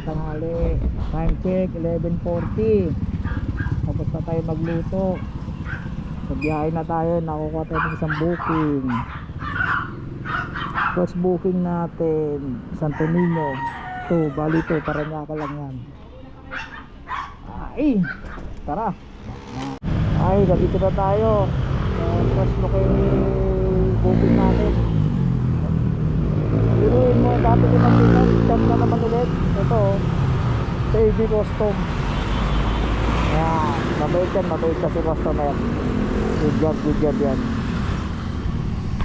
tanghali. Time check 11:40. Tapos na tayo magluto. So biyahe na tayo, nakukuha tayo ng isang booking. First booking natin Santo Niño to Bali to, Paranaque lang yan. Ay, tara. Ay, dito na tayo. First booking natin. Biruin mo, dati ko nagpitas, chat na naman ulit. Ito, sa AB Custom. Yan, mabait kasi customer. Good job yan.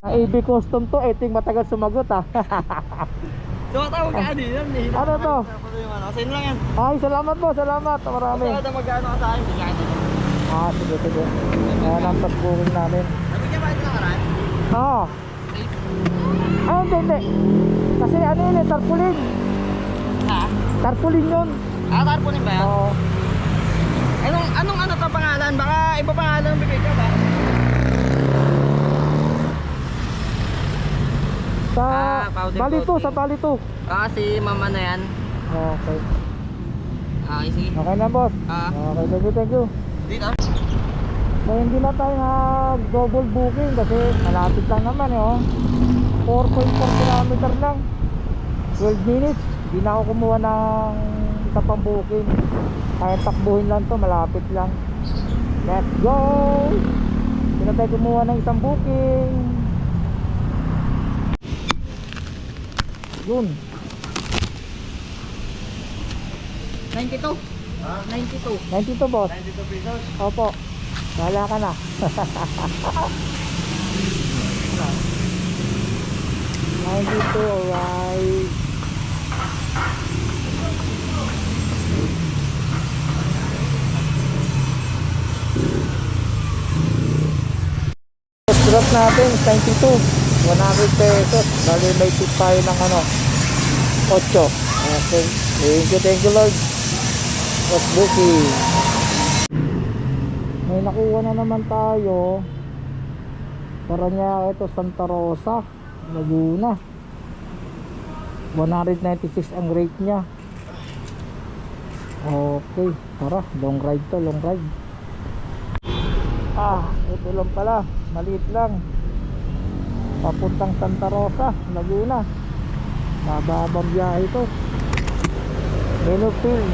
Ang AB Custom to, eting matagal sumagot ha. Tumatawag ka yan eh. Ano to? Kasi yun lang yan. Ay, salamat po, salamat. Marami. Basta mag-ano ka sa akin, bigyan ka dito. Sige. Ayan ang first booking namin. Nabigyan ba ito ng karan? Oo. Ay, hindi. Kasi ano yun eh, tarpaulin. Ha? Tarpaulin yun. Tarpaulin ba yan? Oo. Anong ano to pangalan? Baka iba pangalan ang bigay ka ba? Sa powder Balito, coating. sa Balito. Si mama na yan. Okay. Okay, sige. Okay na boss. Okay, thank you. Dito? So hindi na tayo double booking kasi malapit lang naman eh oh. 4.4 kilometer lang, 12 minutes. Hindi na ako kumuha ng isa pang booking. Kaya takbuhin lang to, malapit lang. Let's go. Hindi na tayo kumuha ng isang booking. Yun 92. 92. 92 boss. 92 pesos. Opo, wala ka na. 92, alright. Drop natin 92, 100 pesos. Bali may tip tayo ng 8. Okay, thank you Lord. First booking. May nakuha na naman tayo. Paranaque ito, Santa Rosa, Laguna. 196 ang rate nya. Okay, tara, long ride to, long ride. Ito lang pala, maliit lang. Papuntang Santa Rosa, Laguna. Mababang biyahe ito. Menopil.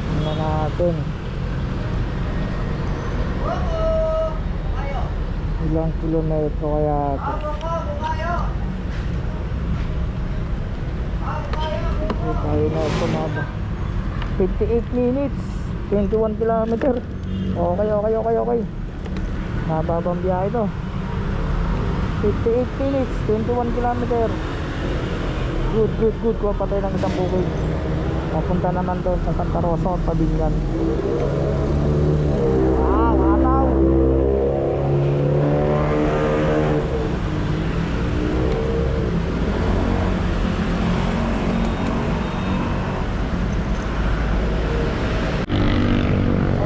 Tingnan natin ilang kilometro kaya ito. Tayo na ito mga 58 minutes 21 kilometer. Okay. Mababang biyahe ito. 58 minutes 21 kilometer. Good. Kuha pa tayo ng isang booking. Papunta naman doon sa Santa Rosa at Pabingan. Wataw.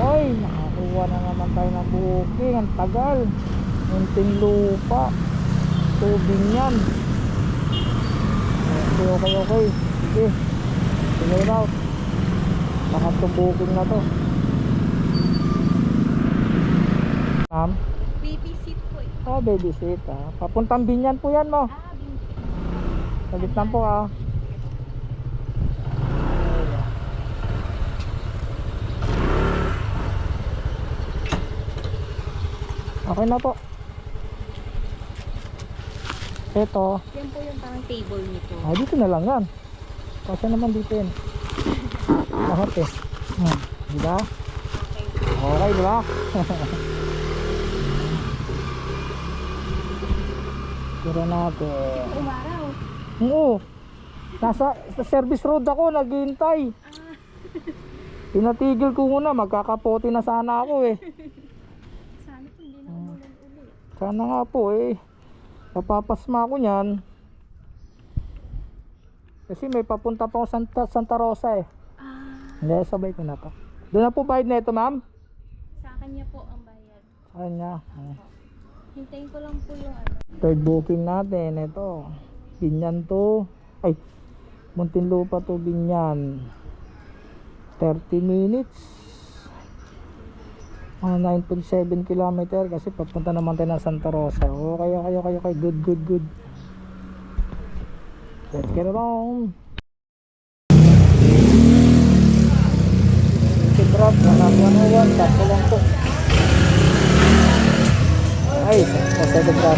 Oy, nakakuha na naman tayo ng booking. Ang tagal. Muntinlupa, Tubingan. Okay. Sige na. Nakatubukin na to. Ma'am? Babysit po eh. Babysit Papuntang Binyan po yan mo. Salit lang po Okay na po. Ito. Yan po yung parang table nito. Dito na lang yan. Kasi naman dito yan. Lahat eh. Diba? Okay, diba? Tira natin. Umaraw. Oo. Sa service road ako, naghihintay. Pinatigil ko muna, magkakapote na sana ako eh. Sana kung hindi na umulan ulit. Sana nga po eh. Papapasma ako niyan. Kasi may papunta pa ako Santa Rosa eh. Hindi, sabay ko na to. Doon na po bayad na ito, ma'am? Sa kanya po ang bayad. Sa kanya. Hintayin ko lang po yung Third booking natin, ito. Binyan to, ay, Muntinlupa to Binyan. 30 minutes. 9.7 kilometer kasi papunta naman tayo ng Santa Rosa. Okay. Good. Let's get it on. Drop, 101, sakto lang po. Ay, sa the drop.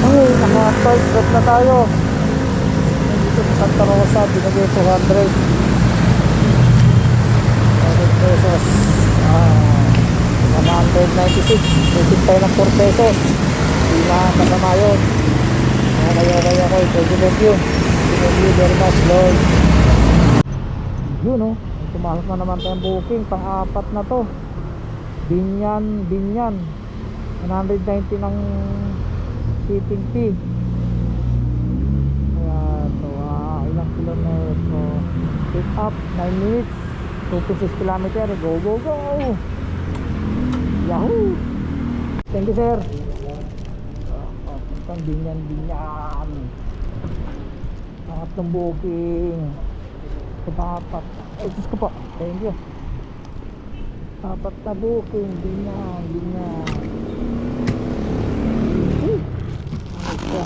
Ay, naka-start drop na tayo. Dito sa Santa Rosa, binigay 200 pesos. 196. Isip tayo ng 4 pesos. Hindi na kasama yun. Okay. Thank you very much, Lord. Yun o. Tumasok na naman tayong booking. Pang-apat na to. Binyan. 190 ng shipping fee. Ayan. So, ilang kilometro. Pick up, 9 minutes. 2.6 kilometer. Go. Yahoo! Thank you, sir. Binyan. Pangatlong booking. Ito pa-apat. Ay, Diyos ko po. Thank you. Apat na booking. Binyan. Ito.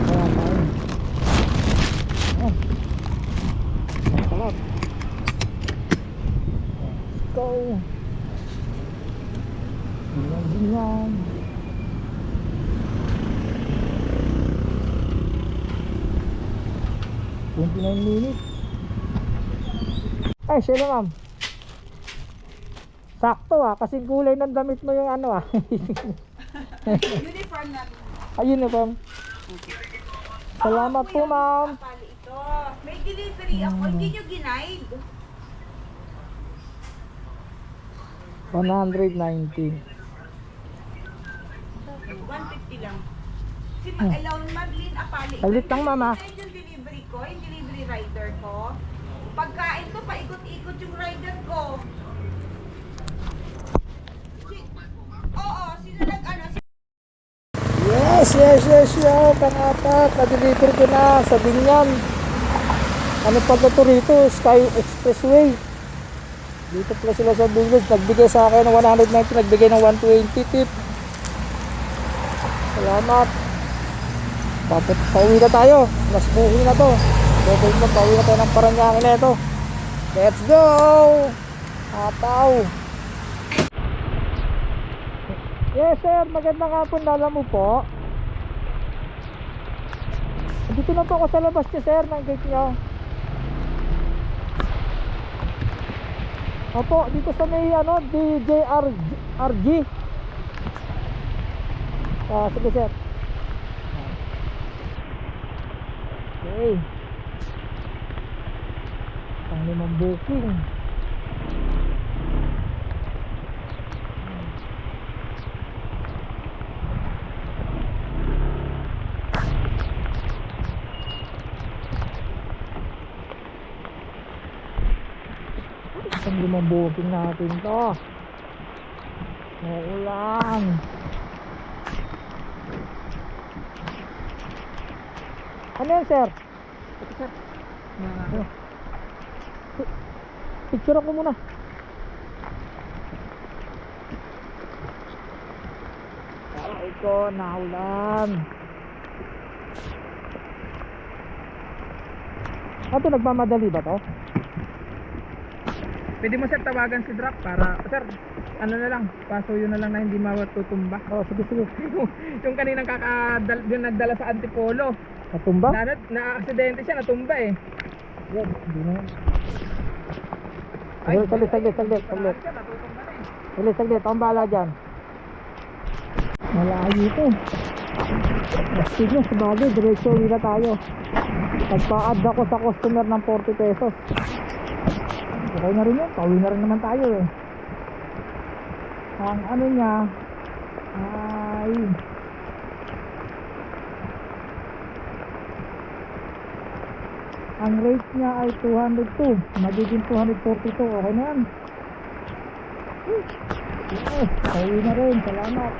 Ayan tayo. Salat. Let's go. Binyan. 29 minutes. Ay, sila ma'am. Sakto kasi kulay ng damit mo yung ano Uniform namin. Ayun na ma'am. Salamat po ma'am. Pali ito. May delivery ako. Hindi nyo ginaid. 190. 150 lang. Si Mag-Alone Madeline Apali. Saglit lang, mama. Yung delivery ko, yung delivery rider ko. Pagkain ko, paikot-ikot yung rider ko. Oo, sino nag-ano? Yes. Pang-apat. Na-deliver ko na sa Binyan. Ano pa ba ito rito? Sky Expressway. Dito pala sila sa village. Nagbigay sa akin ng 190. Nagbigay ng 120 tip. Salamat. Pauwi na tayo. Last booking na to. Pauwi na tayo ng Paranaque na ito. Let's go! Ataw. Yes sir, magandang hapon. Lala mo po. Dito na po ako sa labas niya sir, ng gate niyo. Opo, dito sa may DJRG. Sige sir. Okay. Ang limang booking. Ang limang booking natin to. Maulan. Ano yan sir? Ito sir. Picture ako muna. Aray ko, naulan. Ito, nagmamadali ba to? Pwede mo sir tawagan si Drop para, sir, ano na lang, pasuyo na lang na hindi matutumba. Oh, sige. Yung kaninang yung nagdala sa Antipolo. Natumba? Na-aksidente siya, natumba eh. Yan, hindi na yan. Ay, Saglit. siya, natutumba na eh. Saglit, akong bahala dyan. Malayo ito. Bastig na, sabagay, diretso uwi na tayo. Nagpa-add ako sa customer ng 40 pesos. Okay na rin yun, pauwi na rin naman tayo eh. Ang ano niya ay ang rate niya ay 202, magiging 242. Okay na yan. Pauwi na rin. Salamat.